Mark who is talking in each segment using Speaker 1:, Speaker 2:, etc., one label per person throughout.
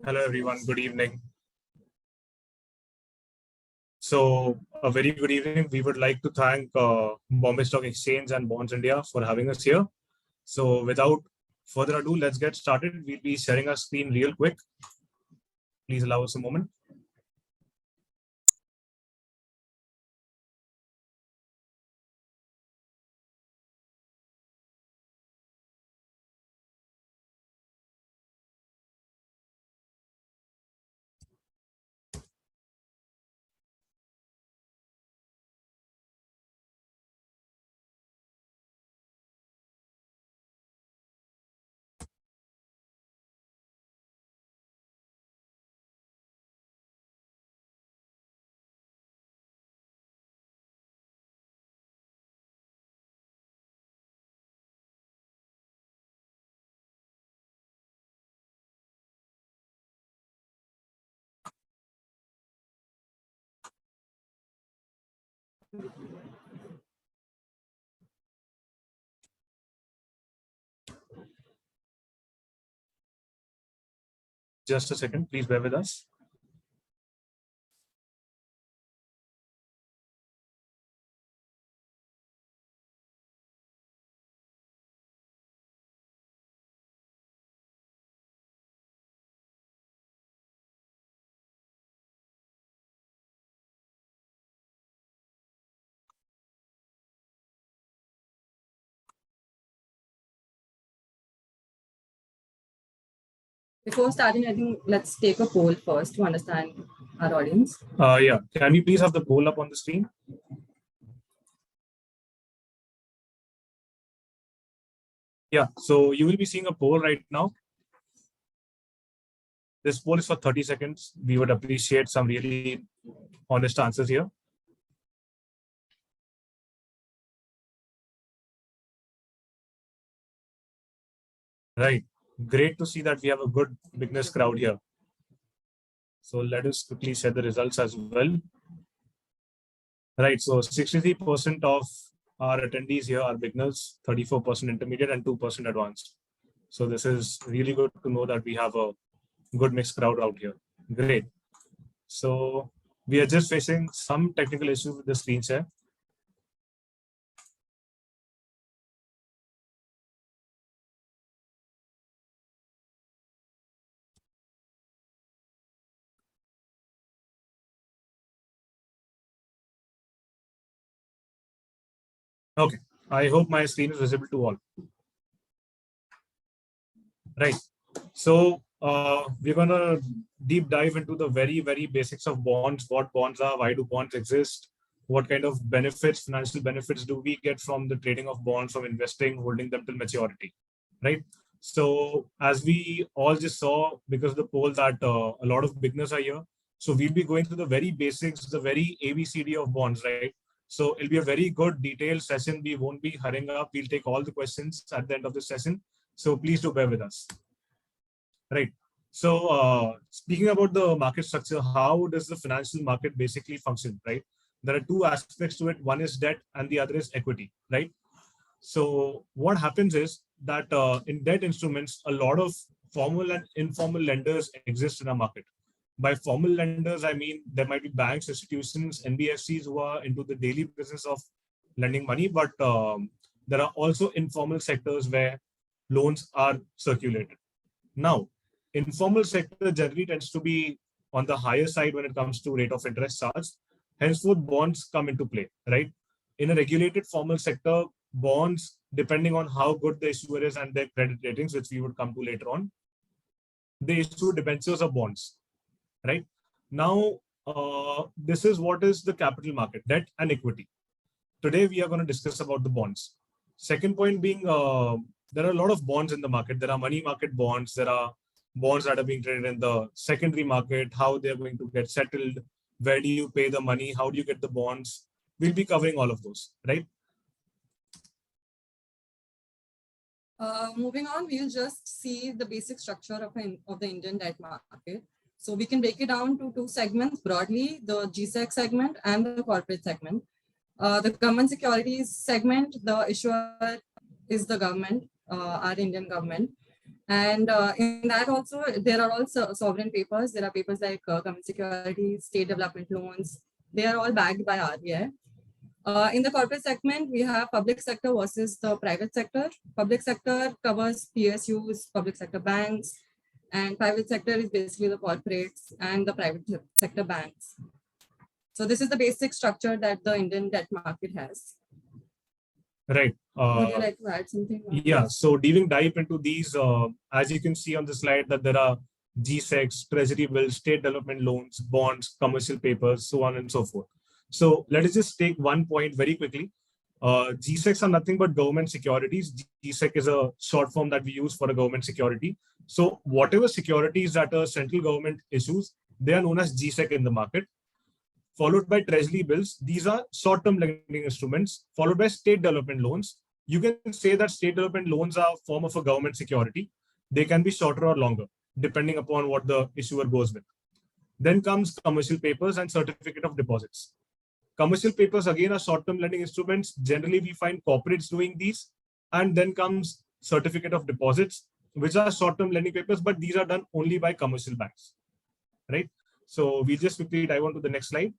Speaker 1: Hello everyone, good evening. So a very good evening. We would like to thank Bombay Stock Exchange and Bonds India for having us here. So without further ado, let's get started. We'll be sharing our screen real quick. Please allow us a moment. Just a second, please bear with us.
Speaker 2: Before starting, I think let's take a poll first to understand our audience.
Speaker 1: Yeah, can we please have the poll up on the screen? Yeah, so you will be seeing a poll right now. This poll is for 30 seconds. We would appreciate some really honest answers here. Right. Great to see that we have a good beginners crowd here. So let us quickly share the results as well. Right. So 63% of our attendees here are beginners, 34% intermediate, and 2% advanced. So this is really good to know that we have a good mixed crowd out here. Great. So we are just facing some technical issues with the screen share. Okay. I hope my screen is visible to all. Right. So we're going to deep dive into the very, very basics of bonds, what bonds are, why do bonds exist, what kind of benefits, financial benefits do we get from the trading of bonds, from investing, holding them till maturity, right? So as we all just saw, because of the poll that a lot of beginners are here, so we'll be going through the very basics, the very ABCD of bonds, right? So it'll be a very good detailed session. We won't be hurrying up. We'll take all the questions at the end of the session. So please do bear with us. Right. So speaking about the market structure, how does the financial market basically function, right? There are two aspects to it. One is debt and the other is equity, right? So what happens is that in debt instruments, a lot of formal and informal lenders exist in our market. By formal lenders, I mean there might be banks, institutions, NBFCs who are into the daily business of lending money, but there are also informal sectors where loans are circulated. Now, informal sector generally tends to be on the higher side when it comes to rate of interest charged. Henceforth, bonds come into play, right? In a regulated formal sector, bonds, depending on how good the issuer is and their credit ratings, which we would come to later on, they issue debentures of bonds, right? Now, this is what is the capital market, debt and equity. Today, we are going to discuss about the bonds. Second point being, there are a lot of bonds in the market. There are money market bonds. There are bonds that are being traded in the secondary market, how they're going to get settled, where do you pay the money, how do you get the bonds. We'll be covering all of those, right?
Speaker 2: Moving on, we'll just see the basic structure of the Indian debt market. So we can break it down to two segments broadly, the Gsec segment and the corporate segment. The government securities segment, the issuer is the government, our Indian government. And in that also, there are also sovereign papers. There are papers like government securities, state development loans. They are all backed by RBI. In the corporate segment, we have public sector versus the private sector. Public sector covers PSUs, public sector banks, and private sector is basically the corporates and the private sector banks. So this is the basic structure that the Indian debt market has.
Speaker 1: Right.
Speaker 2: Would you like to add something?
Speaker 1: Yeah. So diving deep into these, as you can see on the slide, that there are Gsecs, treasury bills, state development loans, bonds, commercial papers, so on and so forth. So let us just take one point very quickly. Gsecs are nothing but government securities. Gsec is a short form that we use for a government security. So whatever securities that a central government issues, they are known as Gsec in the market. Followed by treasury bills. These are short-term lending instruments, followed by state development loans. You can say that state development loans are a form of a government security. They can be shorter or longer, depending upon what the issuer goes with. Then comes commercial papers and certificate of deposits. Commercial papers, again, are short-term lending instruments. Generally, we find corporates doing these. And then comes certificate of deposits, which are short-term lending papers, but these are done only by commercial banks, right? So we just quickly dive on to the next slide.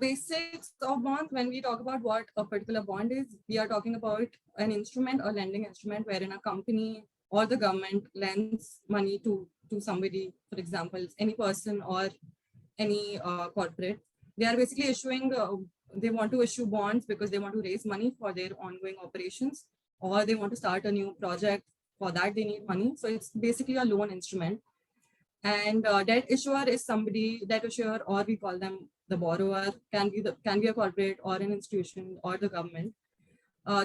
Speaker 2: Basics of bonds. When we talk about what a particular bond is, we are talking about an instrument or lending instrument wherein a company or the government lends money to somebody, for example, any person or any corporate. They are basically issuing, they want to issue bonds because they want to raise money for their ongoing operations, or they want to start a new project. For that, they need money. So it's basically a loan instrument. And debt issuer is somebody, debt issuer, or we call them the borrower, can be a corporate or an institution or the government.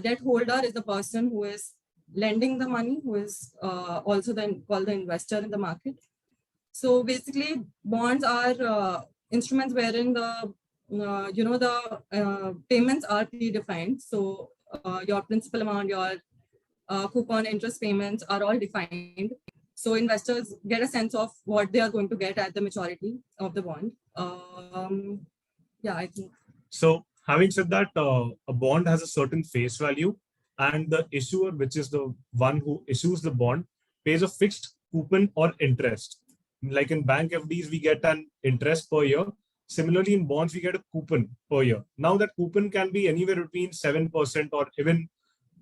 Speaker 2: Debt holder is the person who is lending the money, who is also then called the investor in the market. So basically, bonds are instruments wherein the payments are predefined. So your principal amount, your coupon, interest payments are all defined. So investors get a sense of what they are going to get at the maturity of the bond. Yeah, I think.
Speaker 1: So having said that, a bond has a certain face value, and the issuer, which is the one who issues the bond, pays a fixed coupon or interest. Like in bank FDs, we get an interest per year. Similarly, in bonds, we get a coupon per year. Now that coupon can be anywhere between 7% or even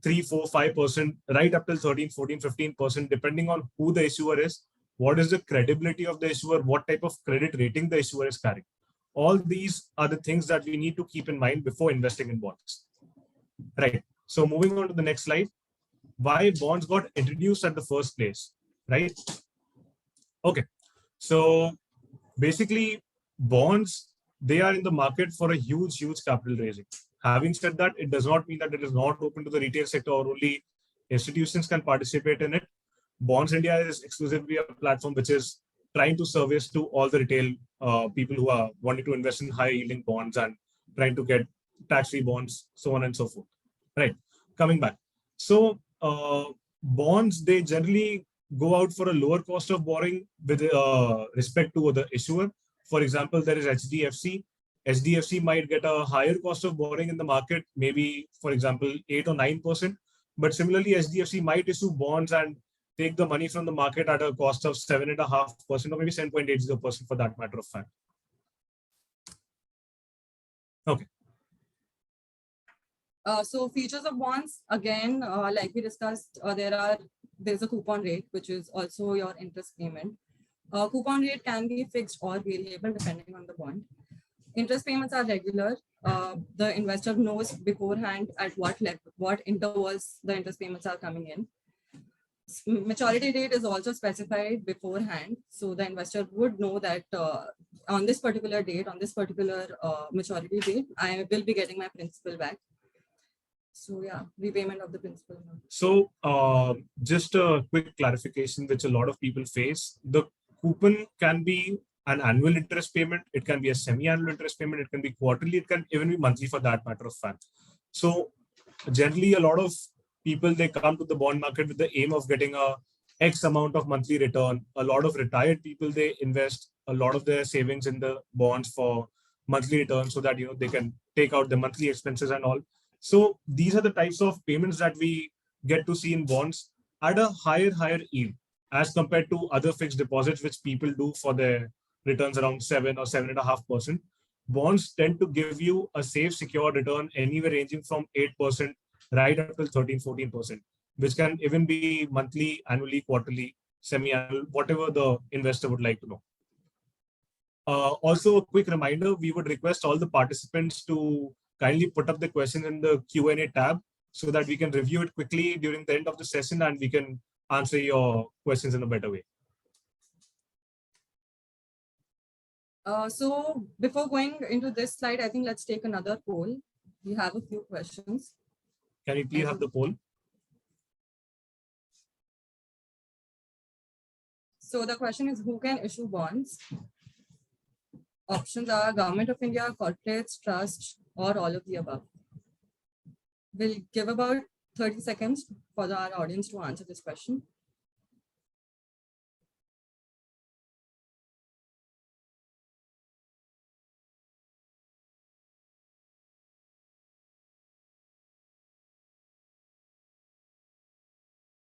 Speaker 1: 3, 4, 5%, right up till 13, 14, 15%, depending on who the issuer is, what is the credibility of the issuer, what type of credit rating the issuer is carrying. All these are the things that we need to keep in mind before investing in bonds. Right. So moving on to the next slide, why bonds got introduced at the first place, right? Okay. So basically, bonds, they are in the market for a huge capital raising. Having said that, it does not mean that it is not open to the retail sector or only institutions can participate in it. BondsIndia is exclusively a platform which is trying to service to all the retail people who are wanting to invest in high yielding bonds and trying to get tax-free bonds, so on and so forth. Right. Coming back. So bonds, they generally go out for a lower cost of borrowing with respect to the issuer. For example, there is HDFC. HDFC might get a higher cost of borrowing in the market, maybe, for example, 8 or 9%. But similarly, HDFC might issue bonds and take the money from the market at a cost of 7.5% or maybe 7.80% for that matter of fact. Okay.
Speaker 2: So features of bonds, again, like we discussed, there's a coupon rate, which is also your interest payment. Coupon rate can be fixed or variable depending on the bond. Interest payments are regular. The investor knows beforehand at what intervals the interest payments are coming in. Maturity date is also specified beforehand. So the investor would know that on this particular date, on this particular maturity date, I will be getting my principal back. So yeah, repayment of the principal.
Speaker 1: So just a quick clarification, which a lot of people face. The coupon can be an annual interest payment. It can be a semi-annual interest payment. It can be quarterly. It can even be monthly for that matter of fact. So generally, a lot of people, they come to the bond market with the aim of getting a X amount of monthly return. A lot of retired people, they invest a lot of their savings in the bonds for monthly return so that, they can take out the monthly expenses and all. So these are the types of payments that we get to see in bonds at a higher yield as compared to other fixed deposits, which people do for their returns around 7 or 7.5%. Bonds tend to give you a safe, secure return anywhere ranging from 8% right up till 13-14%, which can even be monthly, annually, quarterly, semi-annual, whatever the investor would like to know. Also, a quick reminder, we would request all the participants to kindly put up the questions in the Q&A tab so that we can review it quickly during the end of the session and we can answer your questions in a better way.
Speaker 2: So before going into this slide, I think let's take another poll. We have a few questions.
Speaker 1: Can we please have the poll?
Speaker 2: So the question is, who can issue bonds? Options are Government of India, corporates, trust, or all of the above. We'll give about 30 seconds for our audience to answer this question.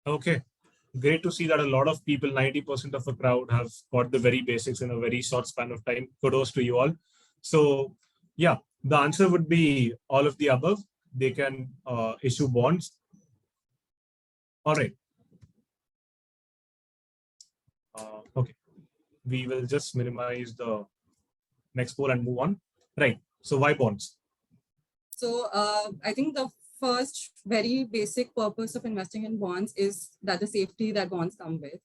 Speaker 1: Okay, great to see that a lot of people, 90% of the crowd, have got the very basics in a very short span of time. Kudos to you all. So yeah, the answer would be all of the above. They can issue bonds. All right. Okay, we will just minimize the next poll and move on. Right. So why bonds?
Speaker 2: So I think the first very basic purpose of investing in bonds is that the safety that bonds come with.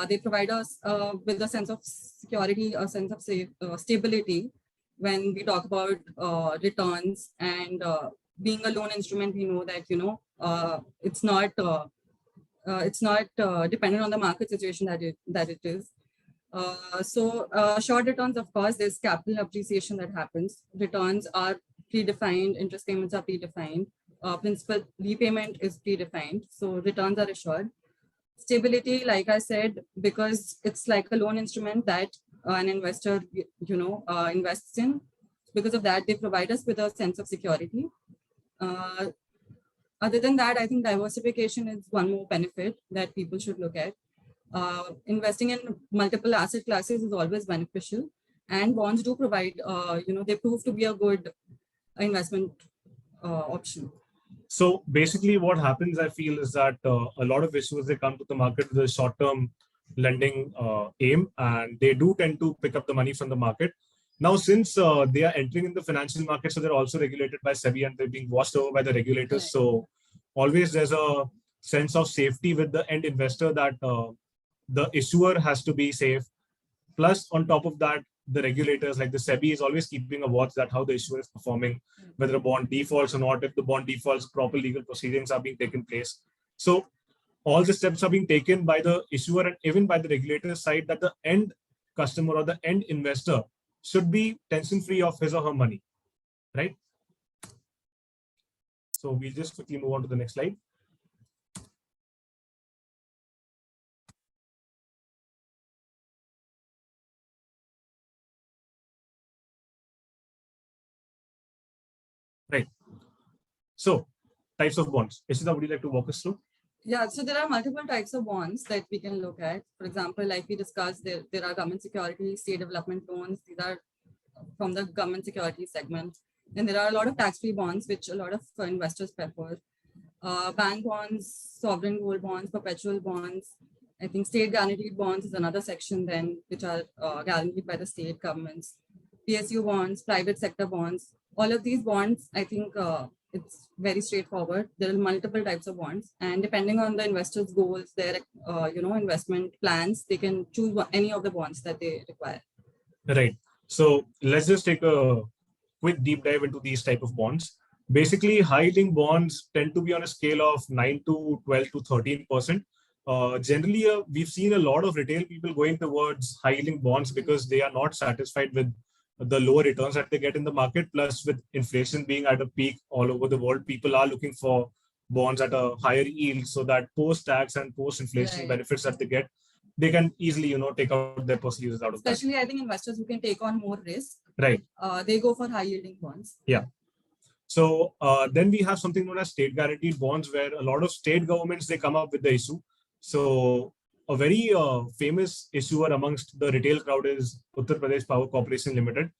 Speaker 2: They provide us with a sense of security, a sense of stability when we talk about returns, and being a loan instrument, we know that, it's not dependent on the market situation that it is. So short returns, of course, there's capital appreciation that happens. Returns are predefined, interest payments are predefined, principal repayment is predefined, so returns are assured. Stability, like I said, because it's like a loan instrument that an investor, invests in. Because of that, they provide us with a sense of security. Other than that, I think diversification is one more benefit that people should look at. Investing in multiple asset classes is always beneficial, and bonds do provide, they prove to be a good investment option.
Speaker 1: So basically what happens, I feel, is that a lot of issuers, they come to the market with a short-term lending aim, and they do tend to pick up the money from the market. Now, since they are entering in the financial market, so they're also regulated by SEBI and they're being watched over by the regulators. Right. So always there's a sense of safety with the end investor that the issuer has to be safe. Plus, on top of that, the regulators like the SEBI is always keeping a watch that how the issuer is performing, whether a bond defaults or not. If the bond defaults, proper legal proceedings are being taken place. So all the steps are being taken by the issuer and even by the regulator side that the end customer or the end investor should be tension-free of his or her money, right? So we'll just quickly move on to the next slide. Right. So types of bonds. Ishita, would you like to walk us through?
Speaker 2: Yeah, so there are multiple types of bonds that we can look at. For example, like we discussed, there are government securities, state development loans. These are from the government security segment. Then there are a lot of tax-free bonds, which a lot of investors prefer. Bank bonds, sovereign gold bonds, perpetual bonds. I think state guaranteed bonds is another section then, which are guaranteed by the state governments. PSU bonds, private sector bonds. All of these bonds, I think it's very straightforward. There are multiple types of bonds, and depending on the investor's goals, their investment plans, they can choose any of the bonds that they require.
Speaker 1: Right. So let's just take a quick deep dive into these type of bonds. Basically, high-yielding bonds tend to be on a scale of 9 to 12 to 13%. Generally, we've seen a lot of retail people going towards high-yielding bonds because they are not satisfied with the lower returns that they get in the market. Plus, with inflation being at a peak all over the world, people are looking for bonds at a higher yield so that post-tax and post-inflation benefits that they get, they can easily, take out their personal uses out of that.
Speaker 2: Especially, I think investors who can take on more risk.
Speaker 1: Right.
Speaker 2: They go for high-yielding bonds.
Speaker 1: Yeah. So then we have something known as state guaranteed bonds, where a lot of state governments, they come up with the issue. So a very famous issuer amongst the retail crowd is Uttar Pradesh Power Corporation Limited,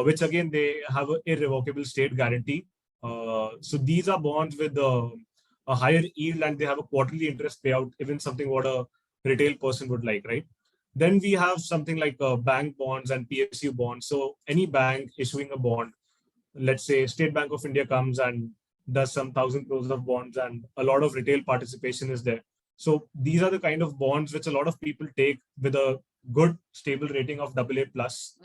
Speaker 1: which again, they have an irrevocable state guarantee. So these are bonds with a higher yield, and they have a quarterly interest payout, even something what a retail person would like, right? Then we have something like bank bonds and PSU bonds. So any bank issuing a bond, let's say State Bank of India comes and does some 1,000 crores of bonds, and a lot of retail participation is there. So these are the kind of bonds which a lot of people take with a good stable rating of AA plus,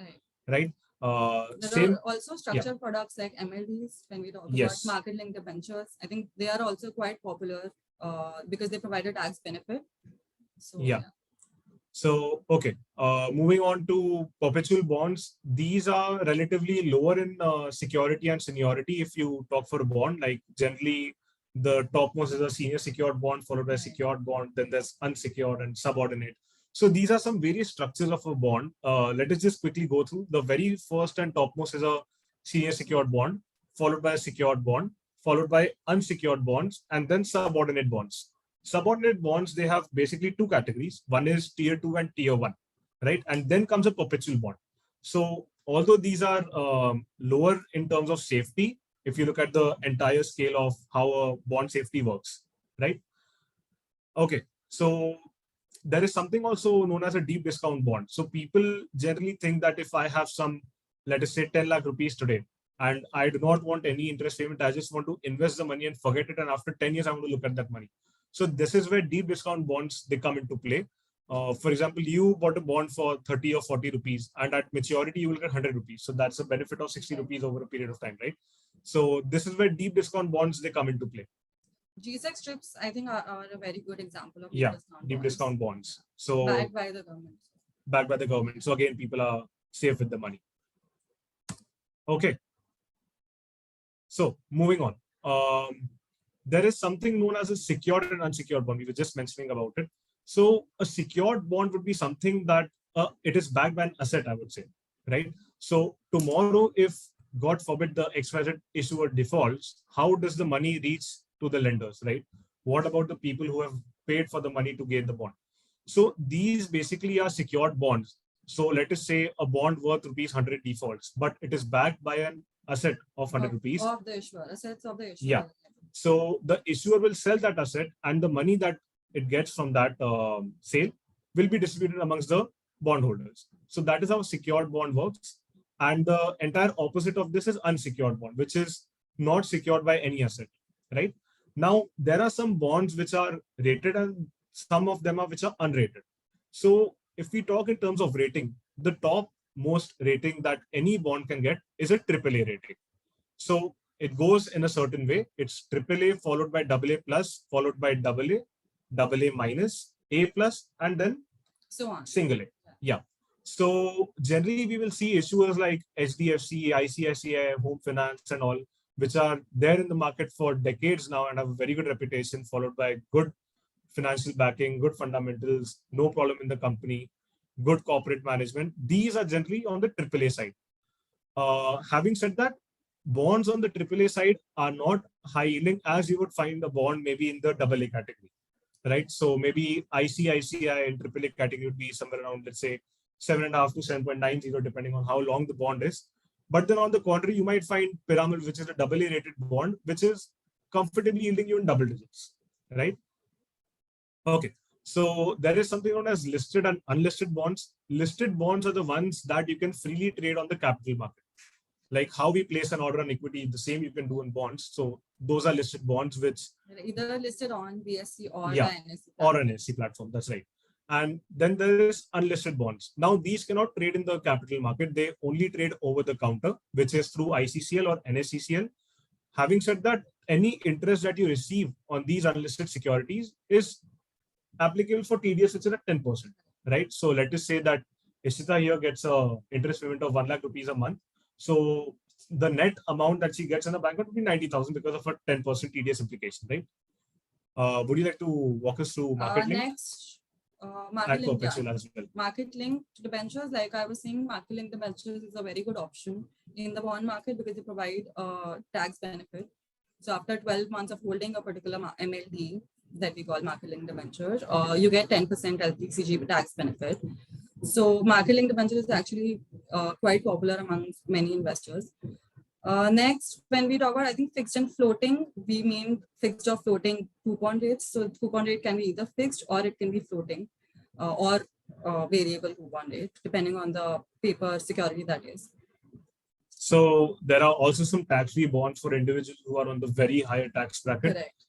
Speaker 1: right?
Speaker 2: There are also
Speaker 1: yeah.
Speaker 2: structured products like MLDs when we talk about
Speaker 1: Yes.
Speaker 2: market linked debentures. I think they are also quite popular because they provide a tax benefit. So,
Speaker 1: Yeah. So, okay, moving on to perpetual bonds. These are relatively lower in security and seniority. If you talk for a bond, like generally the topmost is a senior secured bond, followed by secured bond, then there's unsecured and subordinate. So these are some various structures of a bond. Let us just quickly go through. The very first and topmost is a senior secured bond, followed by a secured bond, followed by unsecured bonds, and then subordinate bonds. Subordinate bonds, they have basically two categories. One is tier 2 and tier 1, right? And then comes a perpetual bond. So although these are lower in terms of safety, if you look at the entire scale of how a bond safety works, right? Okay, so there is something also known as a deep discount bond. So people generally think that if I have some, let us say 10 lakh rupees today, and I do not want any interest payment, I just want to invest the money and forget it. And after 10 years, I want to look at that money. So this is where deep discount bonds, they come into play. For example, you bought a bond for 30 or 40 rupees, and at maturity, you will get 100 rupees. So that's a benefit of 60 rupees over a period of time, right? So this is where deep discount bonds, they come into play.
Speaker 2: Gsec strips, I think, are a very good example of
Speaker 1: deep discount bonds. So
Speaker 2: backed by the government.
Speaker 1: Backed by the government. So again, people are safe with the money. Okay. So moving on. There is something known as a secured and unsecured bond. We were just mentioning about it. So a secured bond would be something that it is backed by an asset, I would say, right? So tomorrow, if God forbid the XYZ issuer defaults, how does the money reach to the lenders, right? What about the people who have paid for the money to get the bond? So these basically are secured bonds. So let us say a bond worth rupees 100 defaults, but it is backed by an asset of 100 rupees.
Speaker 2: Of the issuer, assets of the issuer.
Speaker 1: Yeah. So the issuer will sell that asset, and the money that it gets from that sale will be distributed amongst the bondholders. So that is how secured bond works. And the entire opposite of this is unsecured bond, which is not secured by any asset, right? Now, there are some bonds which are rated and some of them are which are unrated. So if we talk in terms of rating, the top most rating that any bond can get is a AAA rating. So it goes in a certain way. It's AAA followed by AA plus, followed by AA, AA minus, A plus, and then
Speaker 2: so on.
Speaker 1: Single A. Yeah. So generally we will see issuers like HDFC, ICICI, Home Finance and all, which are there in the market for decades now and have a very good reputation, followed by good financial backing, good fundamentals, no problem in the company, good corporate management. These are generally on the AAA side. Having said that, bonds on the AAA side are not high yielding as you would find a bond maybe in the AA category, right? So maybe ICICI in AAA category would be somewhere around, let's say, 7.5 to 7.90, depending on how long the bond is. But then on the contrary, you might find Pyramid, which is a AA rated bond, which is comfortably yielding you in double digits, right? Okay. So there is something known as listed and unlisted bonds. Listed bonds are the ones that you can freely trade on the capital market. Like how we place an order on equity, the same you can do in bonds. So those are listed bonds, which
Speaker 2: either listed on BSE or
Speaker 1: the
Speaker 2: NSE
Speaker 1: or an NSE platform. That's right. And then there is unlisted bonds. Now these cannot trade in the capital market. They only trade over the counter, which is through ICCL or NSCCL. Having said that, any interest that you receive on these unlisted securities is applicable for TDS, which is at 10%, right? So let us say that Ishita here gets a interest payment of 1 lakh rupees a month. So the net amount that she gets in the bank would be 90,000 because of a 10% TDS implication, right? Would you like to walk us through market link?
Speaker 2: Next, Market
Speaker 1: and
Speaker 2: link, yeah.
Speaker 1: perpetual as well.
Speaker 2: Market linked debentures, like I was saying, market linked debentures is a very good option in the bond market because they provide tax benefit. So after 12 months of holding a particular MLD that we call market linked debentures, you get 10% LTCG tax benefit. So market linked debentures is actually quite popular among many investors. Next, when we talk about, I think, fixed and floating, we mean fixed or floating coupon rates. So coupon rate can be either fixed or it can be floating or variable coupon rate, depending on the paper security that is.
Speaker 1: So there are also some tax-free bonds for individuals who are on the very higher tax bracket.
Speaker 2: Correct.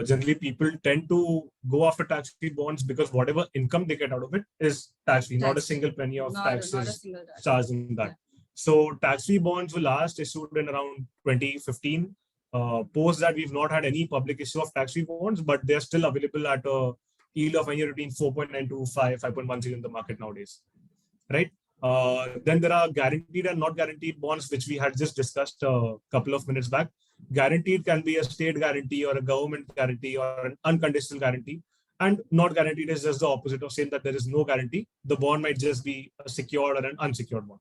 Speaker 1: Generally, people tend to go after tax-free bonds because whatever income they get out of it is tax-free, not a single penny of taxes charged in that. Yeah. So tax-free bonds were last issued in around 2015. Post that, we've not had any public issue of tax-free bonds, but they're still available at a yield of anywhere between 4.9 to 5.10 in the market nowadays, right? Then there are guaranteed and not guaranteed bonds, which we had just discussed a couple of minutes back. Guaranteed can be a state guarantee or a government guarantee or an unconditional guarantee. And not guaranteed is just the opposite of saying that there is no guarantee. The bond might just be a secured or an unsecured bond,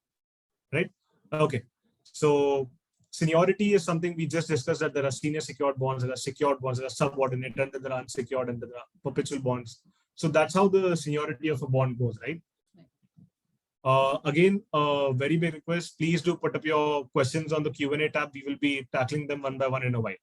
Speaker 1: right? Okay. So seniority is something we just discussed, that there are senior secured bonds, there are secured bonds, there are subordinate, and then there are unsecured, and there are perpetual bonds. So that's how the seniority of a bond goes, right? Again, very big request, please do put up your questions on the Q&A tab. We will be tackling them one by one in a while.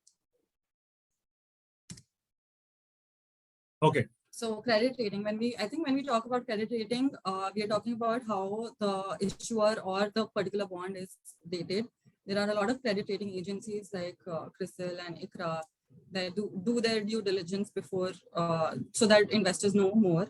Speaker 1: Okay.
Speaker 2: So credit rating, I think when we talk about credit rating, we are talking about how the issuer or the particular bond is rated. There are a lot of credit rating agencies like CRISIL and ICRA that do their due diligence before, so that investors know more.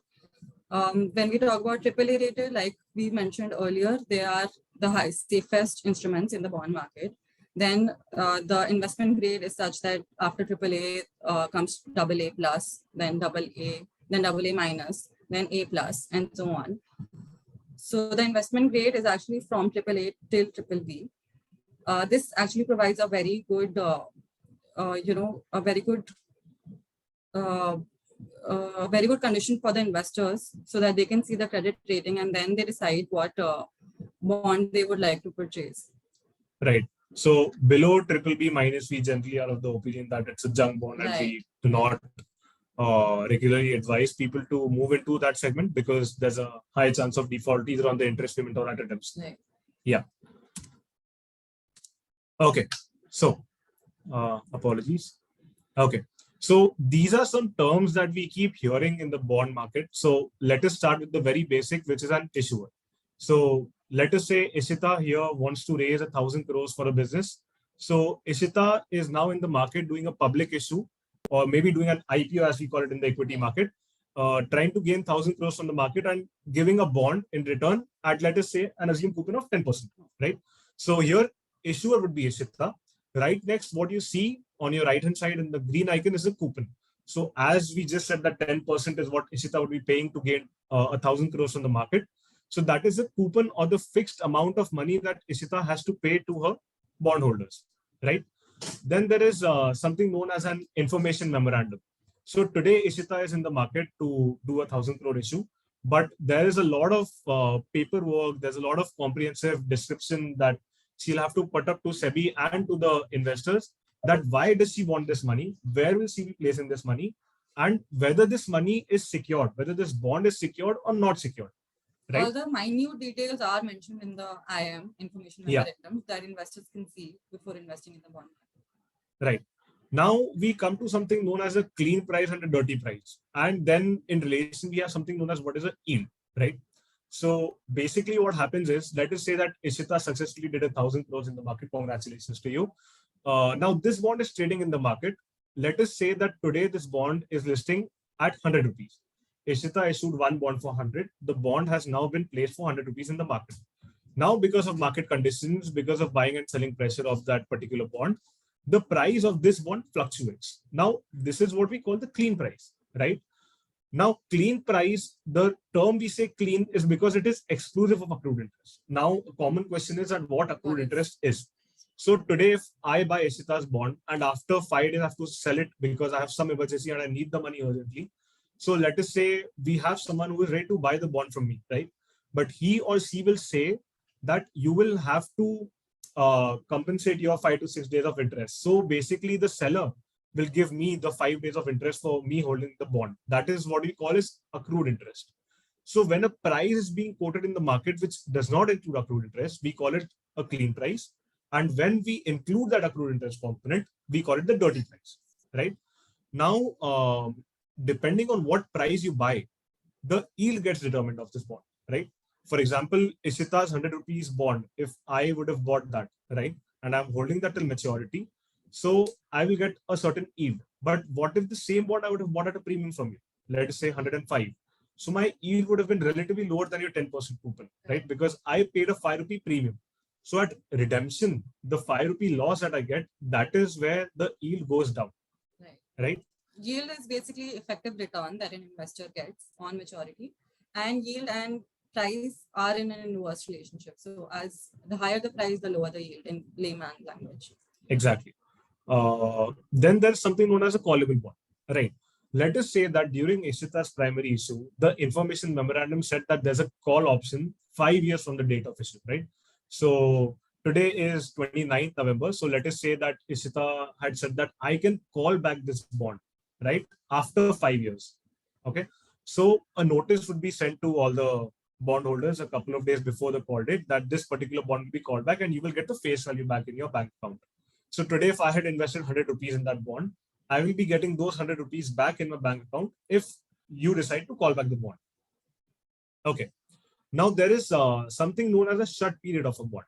Speaker 2: When we talk about AAA rated, like we mentioned earlier, they are the safest instruments in the bond market. Then the investment grade is such that after AAA comes AA plus, then AA, then AA minus, then A plus, and so on. So the investment grade is actually from AAA till BBB. This actually provides a very good, a very good condition for the investors, so that they can see the credit rating and then they decide what bond they would like to purchase.
Speaker 1: Right. So below BBB minus, we generally are of the opinion that it's a junk bond, right, and we do not regularly advise people to move into that segment because there's a high chance of default either on the interest payment or at attempts.
Speaker 2: Right.
Speaker 1: Yeah. Okay. So apologies. Okay. So these are some terms that we keep hearing in the bond market. So let us start with the very basic, which is an issuer. So let us say Ishita here wants to raise 1,000 crores for a business. So Ishita is now in the market doing a public issue, or maybe doing an IPO, as we call it in the equity market, trying to gain 1,000 crores from the market and giving a bond in return at, let us say, an assumed coupon of 10%, right? So here issuer would be Ishita. Right next, what you see on your right hand side in the green icon is a coupon. So as we just said that 10% is what Ishita would be paying to gain 1,000 crores from the market. So that is a coupon or the fixed amount of money that Ishita has to pay to her bondholders, right? Then there is something known as an information memorandum. So today Ishita is in the market to do 1,000 crore issue, but there is a lot of paperwork. There's a lot of comprehensive description that she'll have to put up to SEBI and to the investors, that why does she want this money, where will she be placing this money, and whether this money is secured, whether this bond is secured or not secured. Right?
Speaker 2: All the minute details are mentioned in the IM, information memorandum, that investors can see before investing in the bond.
Speaker 1: Right. Now we come to something known as a clean price and a dirty price. And then in relation, we have something known as what is a yield, right? So basically what happens is, let us say that Ishita successfully did 1,000 crores in the market. Congratulations to you. Now this bond is trading in the market. Let us say that today this bond is listing at 100 rupees. Ishita issued one bond for 100. The bond has now been placed for 100 rupees in the market. Now, because of market conditions, because of buying and selling pressure of that particular bond, the price of this bond fluctuates. Now, this is what we call the clean price, right? Now, clean price, the term we say clean is because it is exclusive of accrued interest. Now, a common question is that what accrued interest is. So today, if I buy Ishita's bond and after 5 days I have to sell it because I have some emergency and I need the money urgently, So let us say we have someone who is ready to buy the bond from me, right? But he or she will say that you will have to compensate your 5 to 6 days of interest. So basically the seller will give me the 5 days of interest for me holding the bond. That is what we call as accrued interest. So when a price is being quoted in the market, which does not include accrued interest, we call it a clean price. And when we include that accrued interest component, we call it the dirty price, right? Now, depending on what price you buy, the yield gets determined of this bond, right? For example, Ishita's 100 rupees bond, if I would have bought that, right? And I'm holding that till maturity, so I will get a certain yield. But what if the same bond I would have bought at a premium from you? Let us say 105. So my yield would have been relatively lower than your 10% coupon, right? Because I paid a 5 rupee premium. So at redemption, the 5 rupee loss that I get, that is where the yield goes down, right?
Speaker 2: Yield is basically effective return that an investor gets on maturity, and yield and price are in an inverse relationship. So as the higher the price, the lower the yield in layman language.
Speaker 1: Exactly. Then there's something known as a callable bond, right? Let us say that during Ishita's primary issue, the information memorandum said that there's a call option 5 years from the date of issue, right? So today is 29th November. So let us say that Ishita had said that I can call back this bond, right? After 5 years. Okay. So a notice would be sent to all the bondholders a couple of days before the call date that this particular bond will be called back and you will get the face value back in your bank account. So today, if I had invested 100 rupees in that bond, I will be getting those 100 rupees back in my bank account if you decide to call back the bond. Okay. Now there is something known as a shut period of a bond.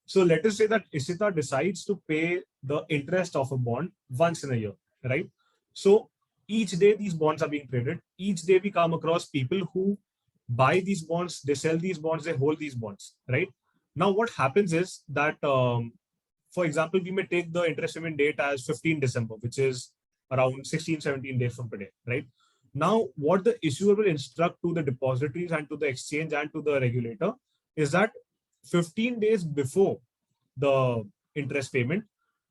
Speaker 1: So let us say that Ishita decides to pay the interest of a bond once in a year, right? So each day these bonds are being traded. Each day we come across people who buy these bonds, they sell these bonds, they hold these bonds, right? Now what happens is that, for example, we may take the interest payment date as 15 December, which is around 16, 17 days from today, right? Now, what the issuer will instruct to the depositories and to the exchange and to the regulator is that 15 days before the interest payment,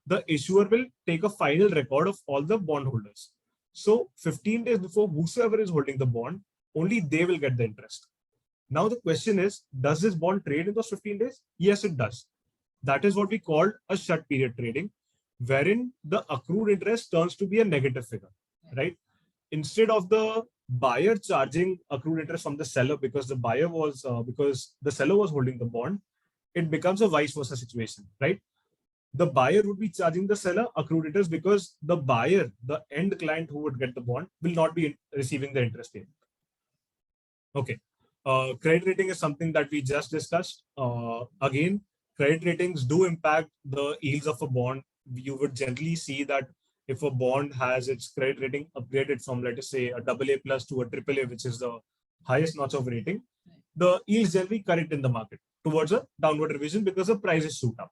Speaker 1: the issuer will take a final record of all the bondholders. So 15 days before, whosoever is holding the bond, only they will get the interest. Now the question is, does this bond trade in those 15 days? Yes, it does. That is what we call a shut period trading, wherein the accrued interest turns to be a negative figure, right? Instead of the buyer charging accrued interest from the seller because the buyer was because the seller was holding the bond, it becomes a vice versa situation, right? The buyer would be charging the seller accrued interest because the buyer, the end client who would get the bond, will not be receiving the interest payment. Okay. Credit rating is something that we just discussed. Again, credit ratings do impact the yields of a bond. You would generally see that if a bond has its credit rating upgraded from, let us say, a AA plus to a AAA, which is the highest notch of rating, the yields generally correct in the market towards a downward revision because the prices shoot up.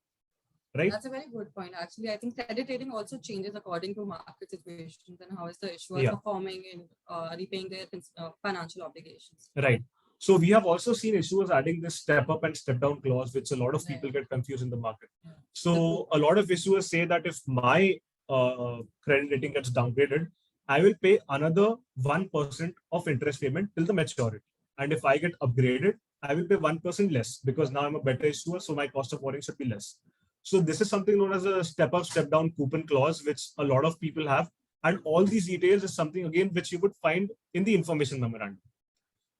Speaker 1: Right?
Speaker 2: That's a very good point. Actually, I think credit rating also changes according to market situations and how is the issuer performing in repaying their financial obligations.
Speaker 1: Right. So we have also seen issuers adding this step up and step down clause, which a lot of people get confused in the market. So a lot of issuers say that if my credit rating gets downgraded, I will pay another 1% of interest payment till the maturity. And if I get upgraded, I will pay 1% less because now I'm a better issuer, so my cost of borrowing should be less. So this is something known as a step up, step down coupon clause, which a lot of people have. And all these details is something, again, which you would find in the information memorandum.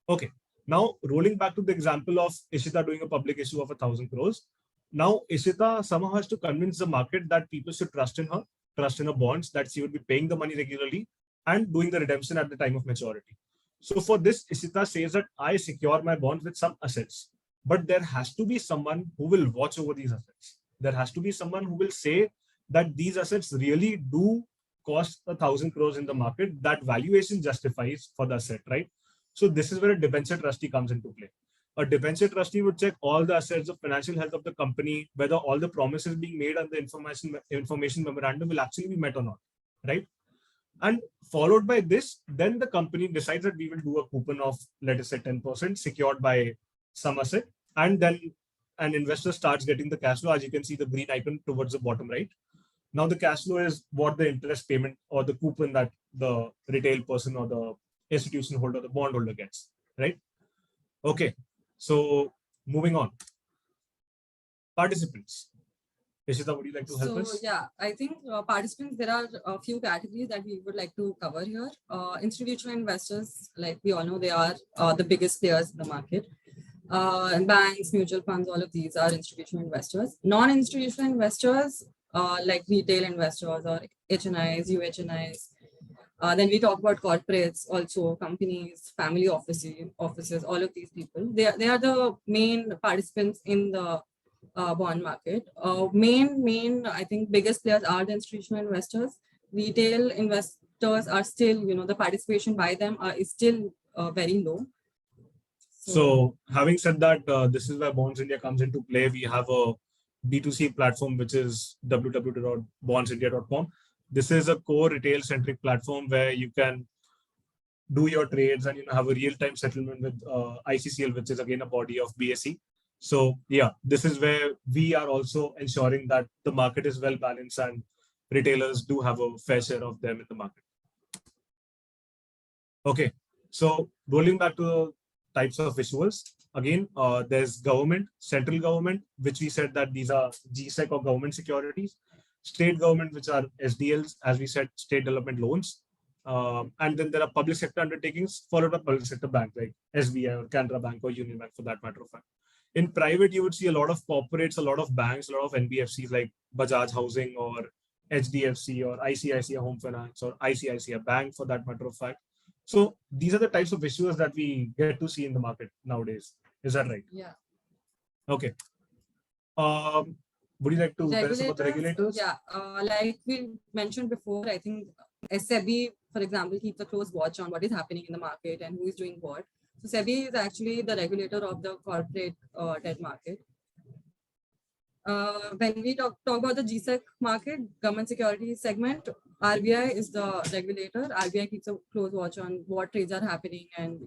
Speaker 1: Okay. Now, rolling back to the example of Ishita doing a public issue of 1,000 crores. Now, Ishita somehow has to convince the market that people should trust in her bonds, that she would be paying the money regularly and doing the redemption at the time of maturity. So for this, Ishita says that I secure my bonds with some assets, but there has to be someone who will watch over these assets. There has to be someone who will say that these assets really do cost 1,000 crores in the market. That valuation justifies for the asset, right? So this is where a debenture trustee comes into play. A debenture trustee would check all the assets of financial health of the company, whether all the promises being made on the information memorandum will actually be met or not, right? And followed by this, then the company decides that we will do a coupon of, let us say, 10% secured by some asset, and then an investor starts getting the cash flow. As you can see, the green icon towards the bottom right. Now the cash flow is what the interest payment or the coupon that the retail person or the institution holder, the bondholder gets, right? Okay, so moving on. Participants. Ishita, would you like to help us?
Speaker 2: Yeah, I think participants, there are a few categories that we would like to cover here. Institutional investors, like we all know, they are the biggest players in the market. And banks, mutual funds, all of these are institutional investors. Non-institutional investors, like retail investors or HNIs, UHNIs. Then we talk about corporates, also companies, family offices, all of these people. They are the main participants in the bond market. Main, I think, biggest players are the institutional investors. Retail investors are still, the participation by them is still very low.
Speaker 1: So having said that, this is where Bonds India comes into play. We have a B2C platform, which is www.bondsindia.com. This is a core retail-centric platform where you can do your trades and have a real-time settlement with ICCL, which is again a body of BSE. So yeah, this is where we are also ensuring that the market is well balanced and retailers do have a fair share of them in the market. Okay, so rolling back to types of issuers. Again, there's government, central government, which we said that these are Gsec or government securities, state government, which are SDLs, as we said, state development loans. And then there are public sector undertakings followed by public sector bank like SBI or Canara Bank or Union Bank for that matter of fact. In private, you would see a lot of corporates, a lot of banks, a lot of NBFCs like Bajaj Housing or HDFC or ICICI Home Finance or ICICI Bank for that matter of fact. So these are the types of issuers that we get to see in the market nowadays. Is that right?
Speaker 2: Yeah.
Speaker 1: Okay. Would you like to tell us about the regulators?
Speaker 2: Yeah, like we mentioned before, I think SEBI, for example, keeps a close watch on what is happening in the market and who is doing what. So SEBI is actually the regulator of the corporate debt market. When we talk about the Gsec market, government securities segment, RBI is the regulator. RBI keeps a close watch on what trades are happening and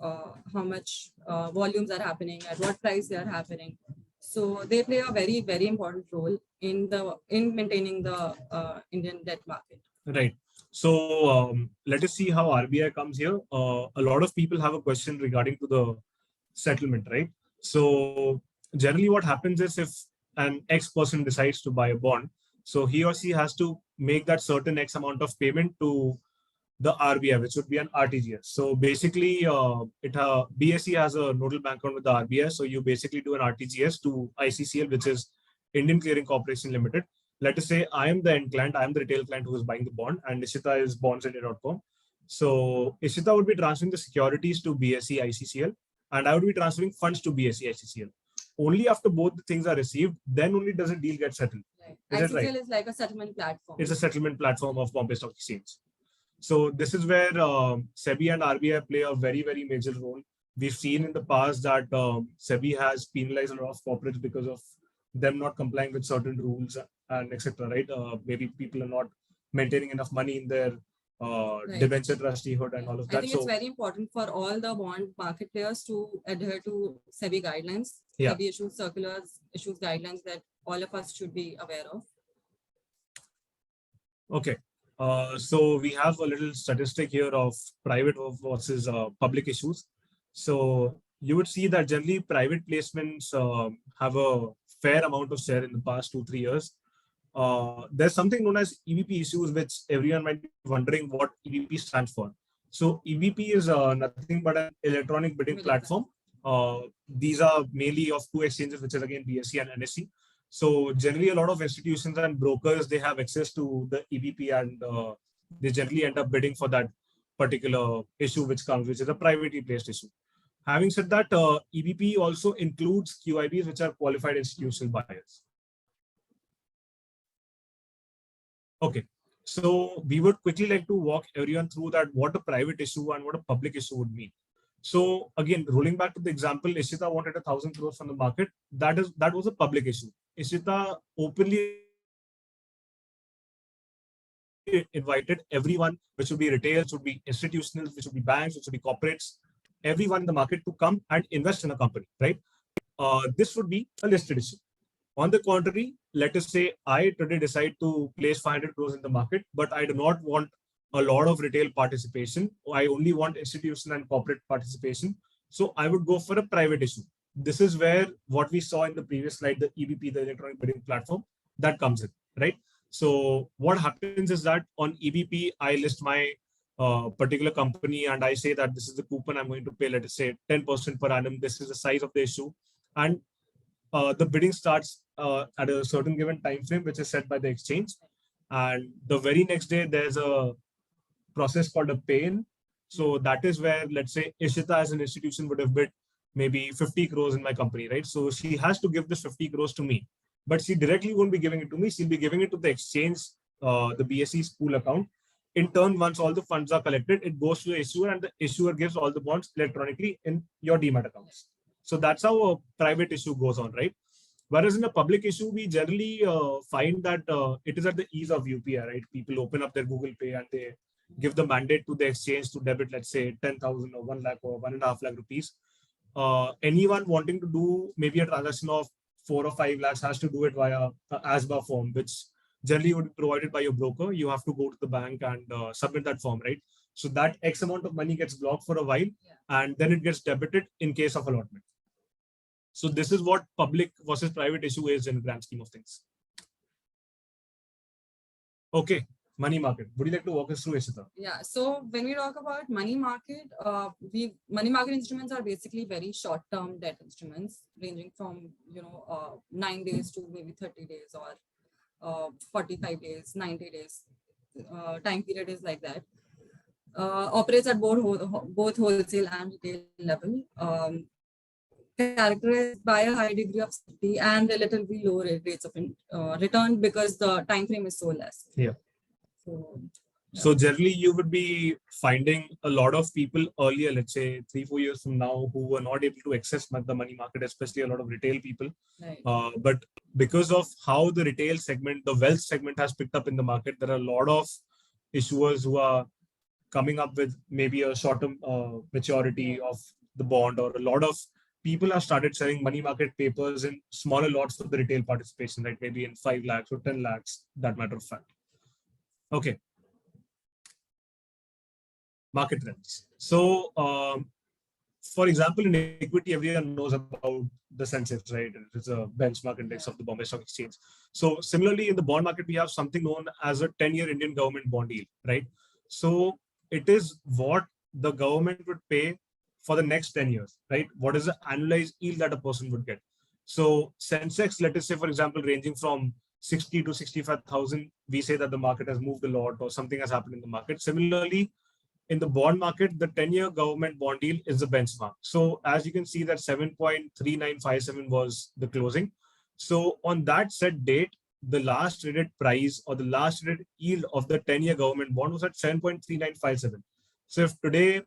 Speaker 2: how much volumes are happening, at what price they are happening. So they play a very, very important role in maintaining the Indian debt market.
Speaker 1: Right. So let us see how RBI comes here. A lot of people have a question regarding to the settlement, right? So generally what happens is if an X person decides to buy a bond, so he or she has to make that certain X amount of payment to the RBI, which would be an RTGS. So basically, BSE has a nodal bank account with the RBI. So you basically do an RTGS to ICCL, which is Indian Clearing Corporation Limited. Let us say I am the end client, I am the retail client who is buying the bond, and Ishita is BondsIndia.com. So Ishita would be transferring the securities to BSE ICCL, and I would be transferring funds to BSE ICCL. Only after both the things are received, then only does a deal get settled.
Speaker 2: Right. ICCL is like a settlement platform.
Speaker 1: It's a settlement platform of Bombay Stock Exchange. So this is where SEBI and RBI play a very, very major role. We've seen in the past that SEBI has penalized a lot of corporates because of them not complying with certain rules and etc. Right? Maybe people are not maintaining enough money in their debenture trusteehood and all of that.
Speaker 2: I think it's very important for all the bond market players to adhere to SEBI guidelines.
Speaker 1: Yeah.
Speaker 2: SEBI issues circulars, issues guidelines that all of us should be aware of.
Speaker 1: Okay. So we have a little statistic here of private versus public issues. So you would see that generally private placements have a fair amount of share in the past 2-3 years. There's something known as EBP issues, which everyone might be wondering what EBP stands for. So EBP is nothing but an electronic bidding platform. These are mainly of 2 exchanges, which is again BSE and NSE. So generally a lot of institutions and brokers, they have access to the EBP and they generally end up bidding for that particular issue which comes, which is a privately placed issue. Having said that, EBP also includes QIBs, which are qualified institutional buyers. Okay, so we would quickly like to walk everyone through that what a private issue and what a public issue would mean. So again, rolling back to the example, Ishita wanted 1,000 crores from the market. That was a public issue. Ishita openly invited everyone, which would be retail, which would be institutionals, which would be banks, which would be corporates, everyone in the market to come and invest in a company, right? This would be a listed issue. On the contrary, let us say I today decide to place 500 crores in the market, but I do not want a lot of retail participation. I only want institutional and corporate participation. So I would go for a private issue. This is where what we saw in the previous slide, the EBP, the electronic bidding platform, that comes in, right? So what happens is that on EBP, I list my particular company and I say that this is the coupon I'm going to pay, let us say 10% per annum. This is the size of the issue. And the bidding starts at a certain given time frame, which is set by the exchange. And the very next day, there's a process called a pay-in. So that is where, let's say, Ishita as an institution would have bid maybe 50 crores in my company, right? So she has to give this 50 crores to me, but she directly won't be giving it to me. She'll be giving it to the exchange, the BSE pool account. In turn, once all the funds are collected, it goes to the issuer and the issuer gives all the bonds electronically in your demat accounts. So that's how a private issue goes on, right? Whereas in a public issue, we generally find that it is at the ease of UPI, right? People open up their Google Pay and they give the mandate to the exchange to debit, let's say 10,000 or 1 lakh or 1.5 lakh rupees. Anyone wanting to do maybe a transaction of 4 or 5 lakhs has to do it via ASBA form, which generally would be provided by your broker. You have to go to the bank and submit that form, right? So that X amount of money gets blocked for a while, and then it gets debited in case of allotment. So this is what public versus private issue is in grand scheme of things. Okay, money market. Would you like to walk us through, Ishita?
Speaker 2: Yeah. So when we talk about money market, money market instruments are basically very short-term debt instruments, ranging from 9 days to maybe 30 days or 45 days, 90 days. Time period is like that. Operates at both wholesale and retail level. Characterized by a high degree of safety and relatively low rates of return because the time frame is so less.
Speaker 1: Yeah.
Speaker 2: So
Speaker 1: generally, you would be finding a lot of people earlier, let's say 3-4 years from now, who were not able to access the money market, especially a lot of retail people.
Speaker 2: Right.
Speaker 1: But because of how the retail segment, the wealth segment has picked up in the market, there are a lot of issuers who are coming up with maybe a short-term maturity of the bond, or a lot of people have started selling money market papers in smaller lots for the retail participation, like maybe in 5 lakhs or 10 lakhs, that matter of fact. Okay. Market trends. So, for example, in equity, everyone knows about the Sensex, right? It's a benchmark index of the Bombay Stock Exchange. So similarly, in the bond market, we have something known as a 10-year Indian government bond yield, right? So it is what the government would pay for the next 10 years, right? What is the annualized yield that a person would get? So Sensex, let us say, for example, ranging from 60 to 65,000, we say that the market has moved a lot or something has happened in the market. Similarly, in the bond market, the 10-year government bond yield is the benchmark. So as you can see, that 7.3957 was the closing. So on that set date, the last traded price or the last traded yield of the 10-year government bond was at 7.3957. So if today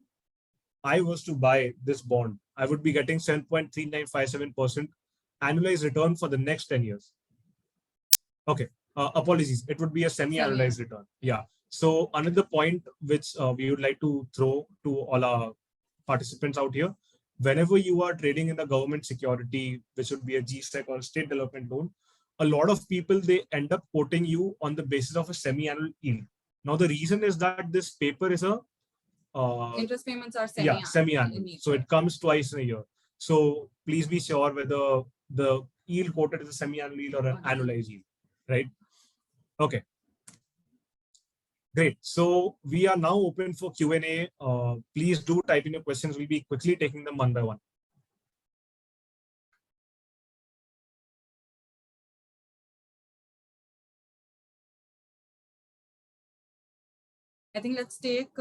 Speaker 1: I was to buy this bond, I would be getting 7.3957% annualized return for the next 10 years. Okay, apologies. It would be a semi-annualized return. Yeah. So another point which we would like to throw to all our participants out here, whenever you are trading in the government security, which would be a Gsec or a state development loan, a lot of people, they end up quoting you on the basis of a semi-annual yield. Now, the reason is that this paper is a
Speaker 2: interest payments are
Speaker 1: semi-annual. So it comes twice in a year. So please be sure whether the yield quoted is a semi-annual yield or an annualized yield, right? Okay. Great. So we are now open for Q&A. Please do type in your questions. We'll be quickly taking them one by one.
Speaker 2: I think let's take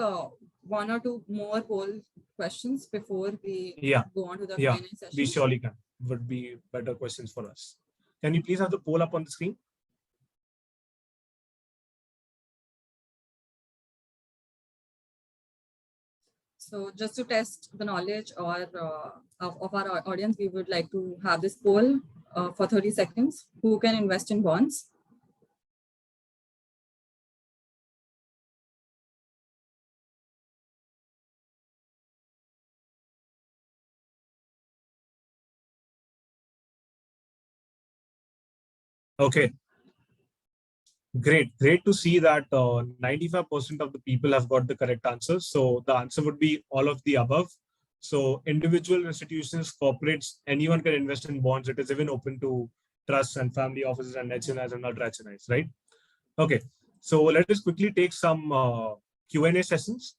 Speaker 2: one or two more poll questions before we go on to the Q&A session.
Speaker 1: We surely can. Would be better questions for us. Can you please have the poll up on the screen?
Speaker 2: So just to test the knowledge or of our audience, we would like to have this poll for 30 seconds. Who can invest in bonds?
Speaker 1: Okay. Great to see that 95% of the people have got the correct answers. So the answer would be all of the above. So individual institutions, corporates, anyone can invest in bonds. It is even open to trusts and family offices and HNIs and ultra HNIs, right? Okay. So let us quickly take some Q&A sessions.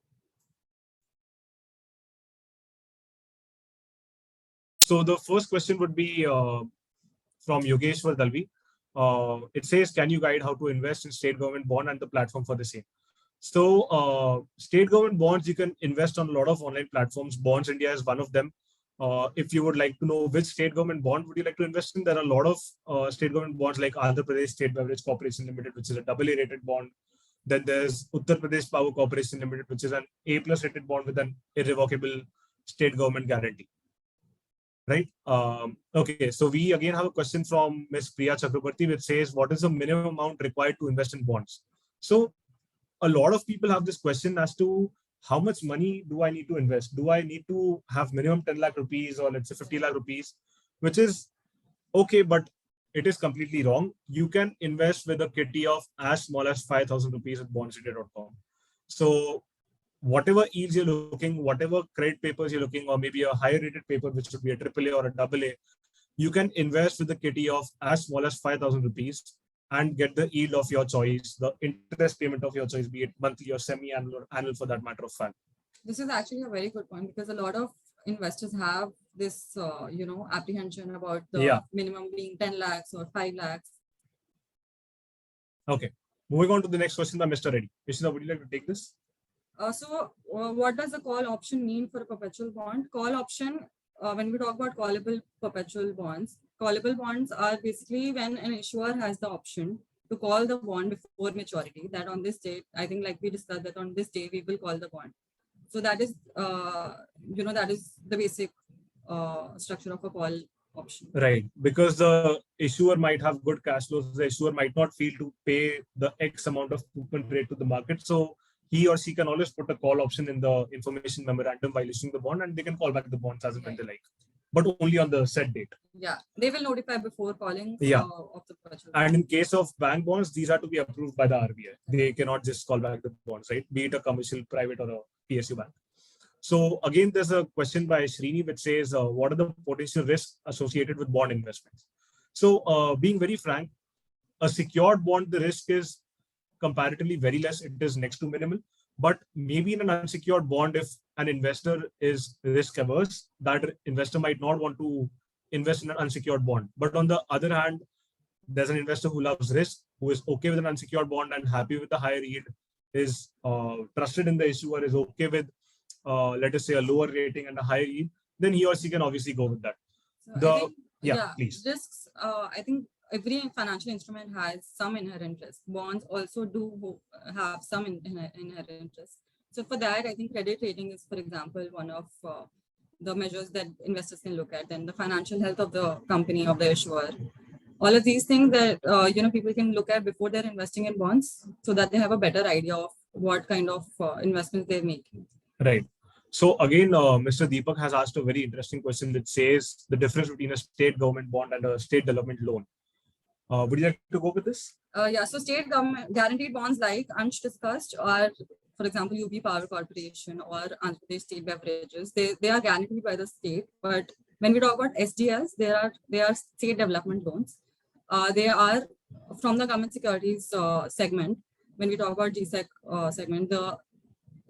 Speaker 1: So the first question would be from Yogeshwar Dalvi. It says, can you guide how to invest in state government bond and the platform for the same? So state government bonds, you can invest on a lot of online platforms. BondsIndia is one of them. If you would like to know which state government bond would you like to invest in, there are a lot of state government bonds like Andhra Pradesh State Beverage Corporation Limited, which is a AA rated bond. Then there's Uttar Pradesh Power Corporation Limited, which is an A+ rated bond with an irrevocable state government guarantee. Right. Okay. So we again have a question from Ms. Priya Chakrabarti, which says, what is the minimum amount required to invest in bonds? So a lot of people have this question as to how much money do I need to invest? Do I need to have minimum 10 lakh rupees or let's say 50 lakh rupees, which is okay, but it is completely wrong. You can invest with a kitty of as small as 5,000 rupees at BondsIndia.com. So whatever yields you're looking, whatever credit papers you're looking, or maybe a higher rated paper, which should be a AAA or a AA, you can invest with a kitty of as small as 5,000 rupees and get the yield of your choice, the interest payment of your choice, be it monthly or semi-annual or annual for that matter of fact.
Speaker 2: This is actually a very good point because a lot of investors have this, apprehension about the minimum being 10 lakhs or 5 lakhs.
Speaker 1: Okay. Moving on to the next question by Mr. Reddy. Ishita, would you like to take this?
Speaker 2: What does the call option mean for a perpetual bond? Call option, when we talk about callable perpetual bonds are basically when an issuer has the option to call the bond before maturity, that on this date, I think like we discussed that on this day, we will call the bond. So that is, that is the basic structure of a call option.
Speaker 1: Right. Because the issuer might have good cash flows, the issuer might not feel to pay the X amount of coupon rate to the market. So he or she can always put a call option in the information memorandum while issuing the bond, and they can call back the bonds as and when they like, but only on the set date.
Speaker 2: Yeah, they will notify before calling of the purchase.
Speaker 1: And in case of bank bonds, these are to be approved by the RBI. They cannot just call back the bonds, right? Be it a commercial, private, or a PSU bank. So again, there's a question by Srini which says, what are the potential risks associated with bond investments? So being very frank, a secured bond, the risk is comparatively very less. It is next to minimal. But maybe in an unsecured bond, if an investor is risk averse, that investor might not want to invest in an unsecured bond. But on the other hand, there's an investor who loves risk, who is okay with an unsecured bond and happy with the higher yield, is trusted in the issuer, is okay with, let us say, a lower rating and a higher yield, then he or she can obviously go with that.
Speaker 2: So
Speaker 1: Please.
Speaker 2: Risks, I think every financial instrument has some inherent risk. Bonds also do have some inherent risk. So for that, I think credit rating is, for example, one of the measures that investors can look at. Then the financial health of the company, of the issuer. All of these things that people can look at before they're investing in bonds, so that they have a better idea of what kind of investments they're making.
Speaker 1: Right. So again, Mr. Deepak has asked a very interesting question that says the difference between a state government bond and a state development loan. Would you like to go with this?
Speaker 2: So state government guaranteed bonds, like Ansh discussed, are, for example, UP Power Corporation or Andhra Pradesh State Beverages. They are guaranteed by the state. But when we talk about SDLs, they are state development loans. They are from the government securities segment. When we talk about Gsec segment, the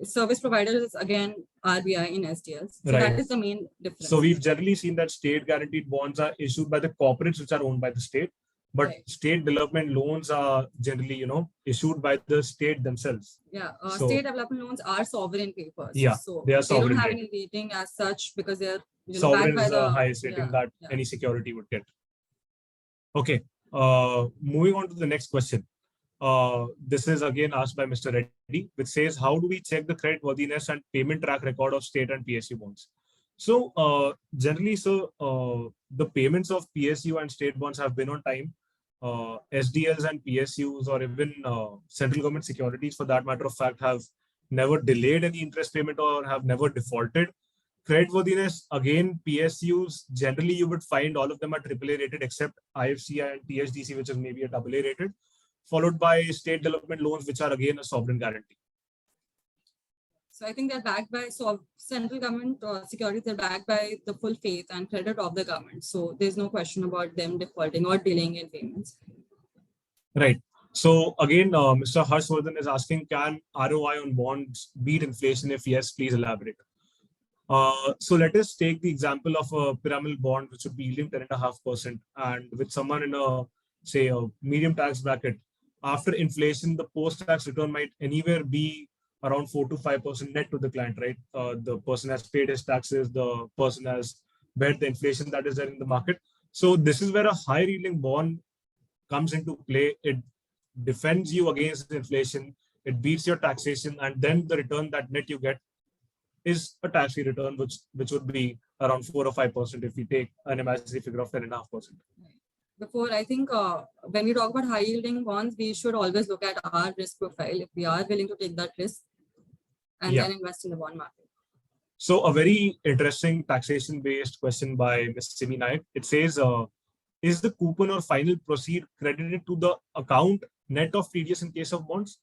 Speaker 2: service provider is again RBI in SDLs. So that is the main difference.
Speaker 1: So we've generally seen that state guaranteed bonds are issued by the corporates which are owned by the state, but state development loans are generally, issued by the state themselves.
Speaker 2: Yeah, state development loans are sovereign papers.
Speaker 1: Yeah,
Speaker 2: so
Speaker 1: they are sovereign.
Speaker 2: They don't have any rating as such because they're
Speaker 1: sovereign
Speaker 2: backed
Speaker 1: is
Speaker 2: by
Speaker 1: the highest rating that any security would get. Okay, moving on to the next question. This is again asked by Mr. Reddy, which says, how do we check the credit worthiness and payment track record of state and PSU bonds? So generally, the payments of PSU and state bonds have been on time. SDLs and PSUs, or even central government securities for that matter of fact, have never delayed any interest payment or have never defaulted. Credit worthiness, again, PSUs, generally you would find all of them are AAA rated except IFC and THDC, which is maybe a AA rated. followed by state development loans, which are again a sovereign guarantee.
Speaker 2: So I think they're backed by central government securities. They're backed by the full faith and credit of the government. So there's no question about them defaulting or delaying in payments.
Speaker 1: Right. So again, Mr. Harshvardhan is asking, can ROI on bonds beat inflation? If yes, please elaborate. So let us take the example of a pyramidal bond, which would be yielding 10.5%, and with someone in a, say, a medium tax bracket, after inflation, the post-tax return might anywhere be around 4 to 5% net to the client, right? The person has paid his taxes, the person has bet the inflation that is there in the market. So this is where a high yielding bond comes into play. It defends you against inflation, it beats your taxation, and then the return that net you get is a tax-free return, which would be around 4 or 5% if we take an imaginary figure of 10.5%.
Speaker 2: Before, I think when we talk about high yielding bonds, we should always look at our risk profile if we are willing to take that risk and then invest in the bond market.
Speaker 1: So a very interesting taxation-based question by Ms. Simi Naik. It says, is the coupon or final proceed credited to the account net of TDS in case of bonds?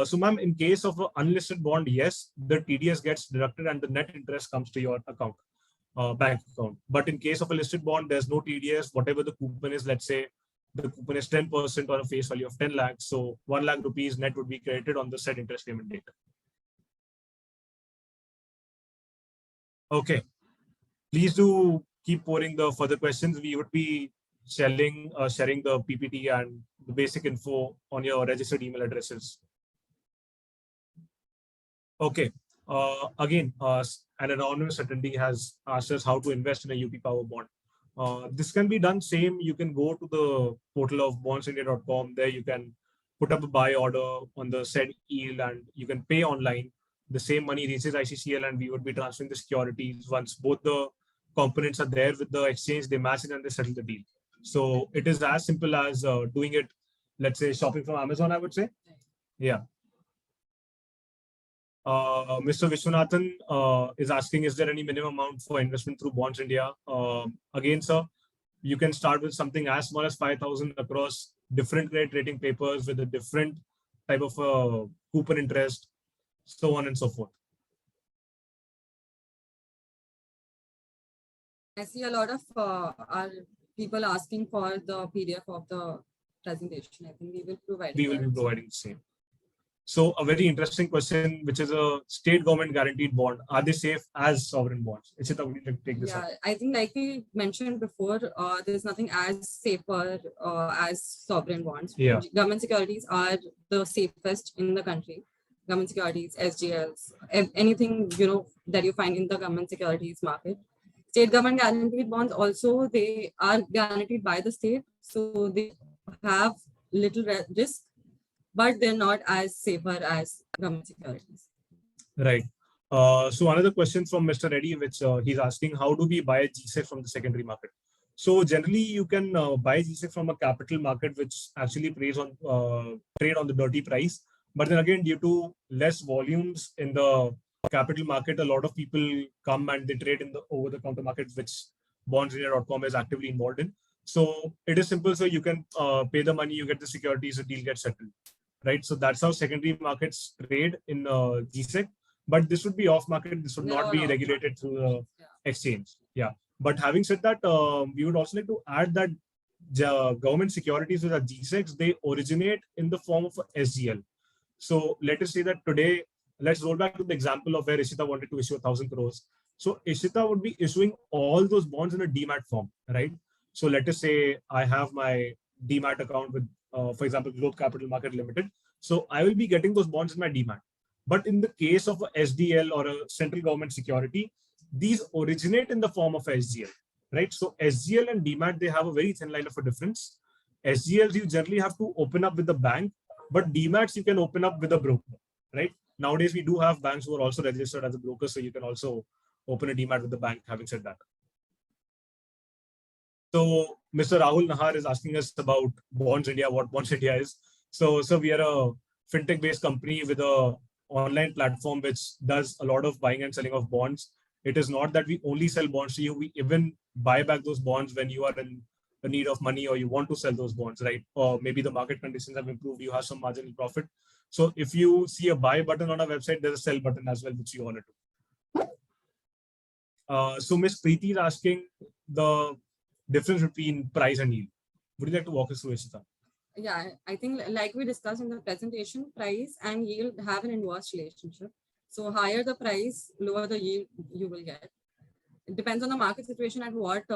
Speaker 1: So ma'am, in case of an unlisted bond, yes, the TDS gets deducted and the net interest comes to your account, bank account. But in case of a listed bond, there's no TDS. Whatever the coupon is, let's say the coupon is 10% on a face value of 10 lakhs. So 1 lakh rupees net would be credited on the said interest payment date. Okay. Please do keep pouring the further questions. We would be sharing the PPT and the basic info on your registered email addresses. Okay. Again, an anonymous attendee has asked us how to invest in a UP Power bond. This can be done same. You can go to the portal of BondsIndia.com. There you can put up a buy order on the said yield and you can pay online. The same money reaches ICCL and we would be transferring the securities. Once both the components are there with the exchange, they match it and they settle the deal. So it is as simple as doing it, let's say shopping from Amazon, I would say. Yeah. Mr. Vishwanathan is asking, is there any minimum amount for investment through Bonds India? Again, sir, you can start with something as small as 5,000 across different credit rating papers with a different type of coupon interest, so on and so forth.
Speaker 2: I see a lot of our people asking for the PDF of the presentation. I think we will provide.
Speaker 1: We will be providing the same. So a very interesting question, which is a state government guaranteed bond. Are they safe as sovereign bonds? Ishita, would you like to take this up?
Speaker 2: I think like we mentioned before, there's nothing as safer as sovereign bonds.
Speaker 1: Yeah.
Speaker 2: Government securities are the safest in the country. Government securities, SGLs, anything that you find in the government securities market. State government guaranteed bonds also, they are guaranteed by the state, so they have little risk, but they're not as safer as government securities.
Speaker 1: Right. So another question from Mr. Reddy, which he's asking, how do we buy Gsec from the secondary market? So generally, you can buy Gsec from a capital market, which actually trade on the dirty price. But then again, due to less volumes in the capital market, a lot of people come and they trade in the over-the-counter market, which BondsIndia.com is actively involved in. So it is simple. So you can pay the money, you get the securities, the deal gets settled. Right. So that's how secondary markets trade in Gsec. But this would be off market. This would not be regulated through the exchange. Yeah. But having said that, we would also like to add that government securities with Gsecs, they originate in the form of a SGL. So let us say that today, let's roll back to the example of where Ishita wanted to issue 1,000 crores. So Ishita would be issuing all those bonds in a demat form, right? So let us say I have my demat account with, for example, Globe Capital Market Limited. So I will be getting those bonds in my demat. But in the case of a SDL or a central government security, these originate in the form of SGL, right? So SGL and demat, they have a very thin line of a difference. SGLs you generally have to open up with the bank, but demats you can open up with a broker, right? Nowadays, we do have banks who are also registered as a broker, so you can also open a demat with the bank, having said that. So Mr. Rahul Nahar is asking us about Bonds India, what Bonds India is. So we are a fintech-based company with a online platform which does a lot of buying and selling of bonds. It is not that we only sell bonds to you. We even buy back those bonds when you are in a need of money, or you want to sell those bonds, right? Or maybe the market conditions have improved, you have some marginal profit. So if you see a buy button on a website, there's a sell button as well, which you want to do. So Miss Preeti is asking the difference between price and yield. Would you like to walk us through, Ishita?
Speaker 2: Yeah, I think like we discussed in the presentation, price and yield have an inverse relationship. So higher the price, lower the yield you will get. It depends on the market situation at what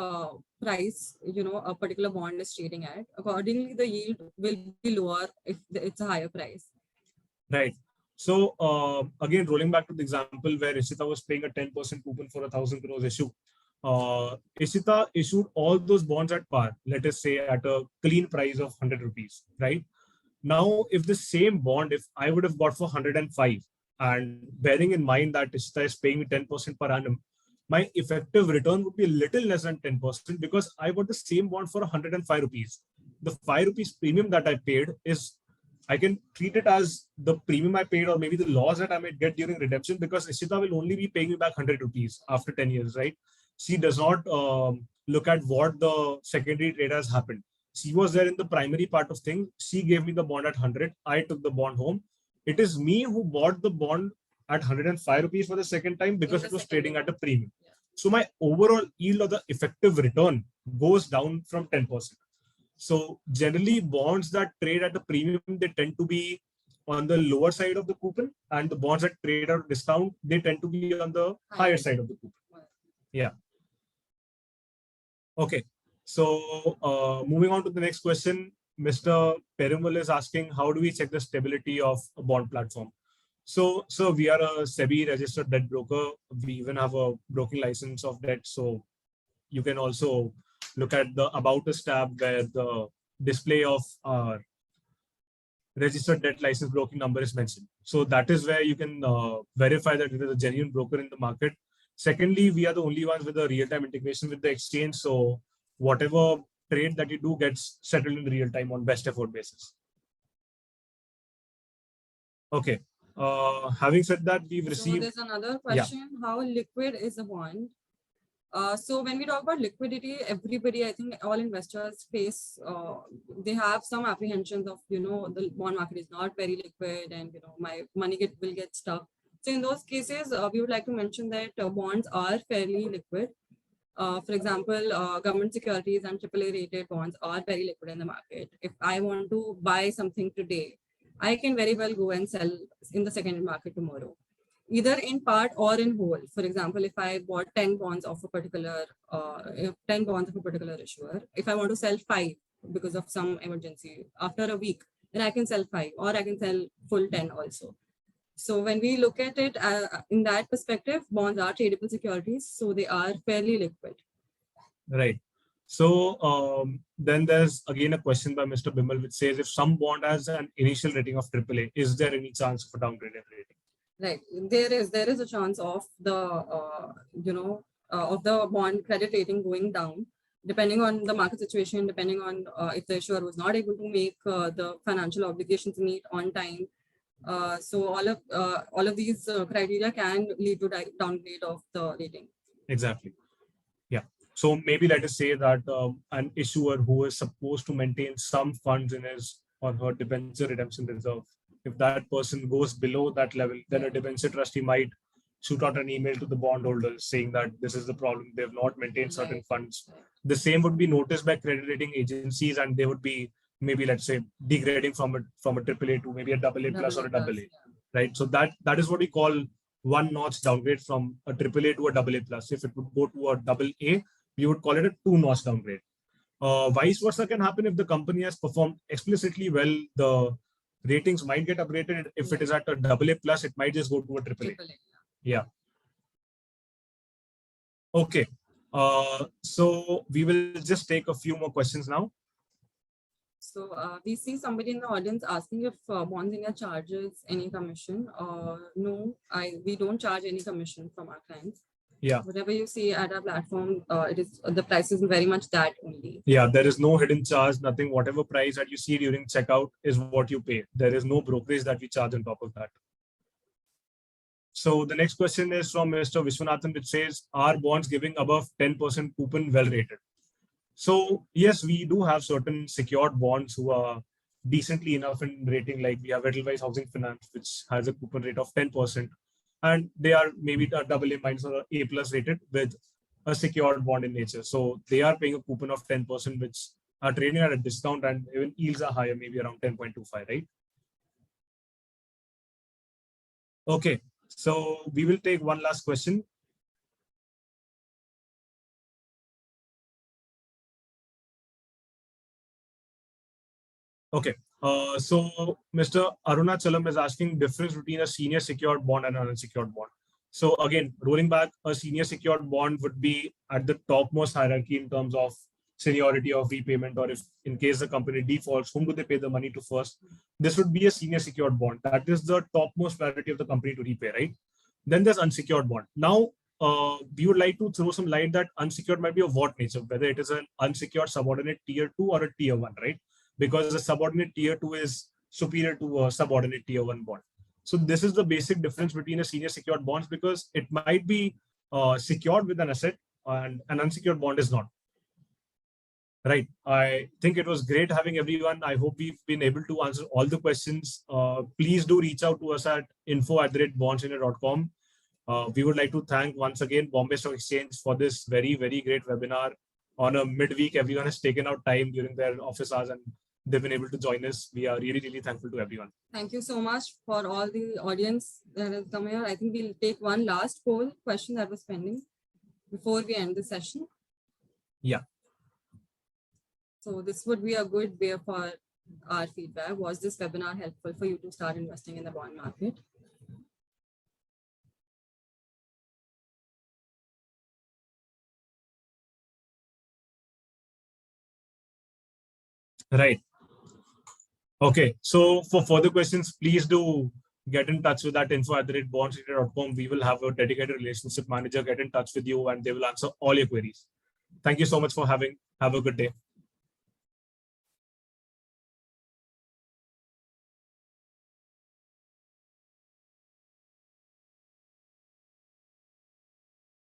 Speaker 2: price, a particular bond is trading at. Accordingly, the yield will be lower if it's a higher price.
Speaker 1: Right. So again, rolling back to the example where Ishita was paying a 10% coupon for 1,000 crores issue. Ishita issued all those bonds at par, let us say at a clean price of 100 rupees, right? Now, if the same bond, if I would have bought for 105, and bearing in mind that Ishita is paying me 10% per annum, my effective return would be a little less than 10% because I bought the same bond for 105 rupees. The 5 rupees premium that I paid is, I can treat it as the premium I paid or maybe the loss that I might get during redemption, because Ishita will only be paying me back 100 rupees after 10 years, right? She does not look at what the secondary trade has happened. She was there in the primary part of things. She gave me the bond at 100. I took the bond home. It is me who bought the bond at 105 rupees for the second time because it was trading at a premium.
Speaker 2: Yeah.
Speaker 1: So my overall yield or the effective return goes down from 10%. So generally bonds that trade at a premium, they tend to be on the lower side of the coupon, and the bonds that trade at a discount, they tend to be on the higher side of the coupon. Yeah. Okay. So moving on to the next question, Mr. Perumal is asking, how do we check the stability of a bond platform? So we are a SEBI registered debt broker. We even have a broking license of debt. So you can also look at the About Us tab where the display of our registered debt license broking number is mentioned. So that is where you can verify that it is a genuine broker in the market. Secondly, we are the only ones with a real-time integration with the exchange. So whatever trade that you do gets settled in real time on best effort basis. Okay. Having said that, we've received.
Speaker 2: So there's another question: how liquid is a bond? So when we talk about liquidity, everybody, I think all investors face, they have some apprehensions of, the bond market is not very liquid and, my money will get stuck. So in those cases, we would like to mention that bonds are fairly liquid. For example, government securities and AAA rated bonds are very liquid in the market. If I want to buy something today, I can very well go and sell in the secondary market tomorrow, either in part or in whole. For example, if I bought 10 bonds of a particular, 10 bonds of a particular issuer, if I want to sell 5 because of some emergency after a week, then I can sell 5, or I can sell full 10 also. So when we look at it in that perspective, bonds are tradable securities, so they are fairly liquid.
Speaker 1: Right. So then there's again a question by Mr. Bimal, which says, if some bond has an initial rating of AAA, is there any chance of a downgraded rating?
Speaker 2: Right. There is a chance of the, of the bond credit rating going down, depending on the market situation, depending on if the issuer was not able to make the financial obligations meet on time. So all of these criteria can lead to downgrade of the rating.
Speaker 1: Exactly. Yeah. So maybe let us say that an issuer who is supposed to maintain some funds in his or her debenture redemption reserve, if that person goes below that level, then a debenture trustee might shoot out an email to the bondholders saying that this is the problem. They have not maintained certain funds. The same would be noticed by credit rating agencies, and they would be maybe, let's say, degrading from a AAA to maybe a AA plus or a AA, right? So that is what we call one notch downgrade from a AAA to a AA plus. If it would go to a AA, we would call it a 2-notch downgrade. Vice versa can happen if the company has performed explicitly well. The ratings might get upgraded. If it is at a AA plus, it might just go to a AAA. Yeah. Okay. So we will just take a few more questions now.
Speaker 2: So we see somebody in the audience asking if BondsIndia charges any commission. No, we don't charge any commission from our clients.
Speaker 1: Yeah.
Speaker 2: Whatever you see at our platform, it is the price is very much that only.
Speaker 1: Yeah, there is no hidden charge, nothing. Whatever price that you see during checkout is what you pay. There is no brokerage that we charge on top of that. So the next question is from Mr. Vishwanathan, which says, are bonds giving above 10% coupon well rated? So yes, we do have certain secured bonds who are decently enough in rating. Like we have Edelweiss Housing Finance, which has a coupon rate of 10%, and they are maybe a AA minus or A plus rated with a secured bond in nature. So they are paying a coupon of 10%, which are trading at a discount, and even yields are higher, maybe around 10.25, right? Okay, so we will take one last question. Okay. So Mr. Arunachalam is asking difference between a senior secured bond and an unsecured bond. So again, rolling back, a senior secured bond would be at the topmost hierarchy in terms of seniority of repayment, or if in case the company defaults, whom do they pay the money to first? This would be a senior secured bond. That is the topmost priority of the company to repay, right? Then there's unsecured bond. Now, we would like to throw some light that unsecured might be of what nature, whether it is an unsecured subordinate tier 2 or a tier 1, right? Because the subordinate tier 2 is superior to a subordinate tier 1 bond. So this is the basic difference between a senior secured bonds, because it might be secured with an asset and an unsecured bond is not. Right. I think it was great having everyone. I hope we've been able to answer all the questions. Please do reach out to us at info@bondsindia.com. We would like to thank once again Bombay Stock Exchange for this very, very great webinar. On a midweek, everyone has taken out time during their office hours and they've been able to join us. We are really, really thankful to everyone.
Speaker 2: Thank you so much for all the audience that has come here. I think we'll take one last poll question that was pending before we end the session.
Speaker 1: Yeah.
Speaker 2: So this would be a good way for our feedback. Was this webinar helpful for you to start investing in the bond market?
Speaker 1: Right. Okay. So for further questions, please do get in touch with that info@bondsindia.com. We will have a dedicated relationship manager get in touch with you and they will answer all your queries. Thank you so much for having. Have a good day.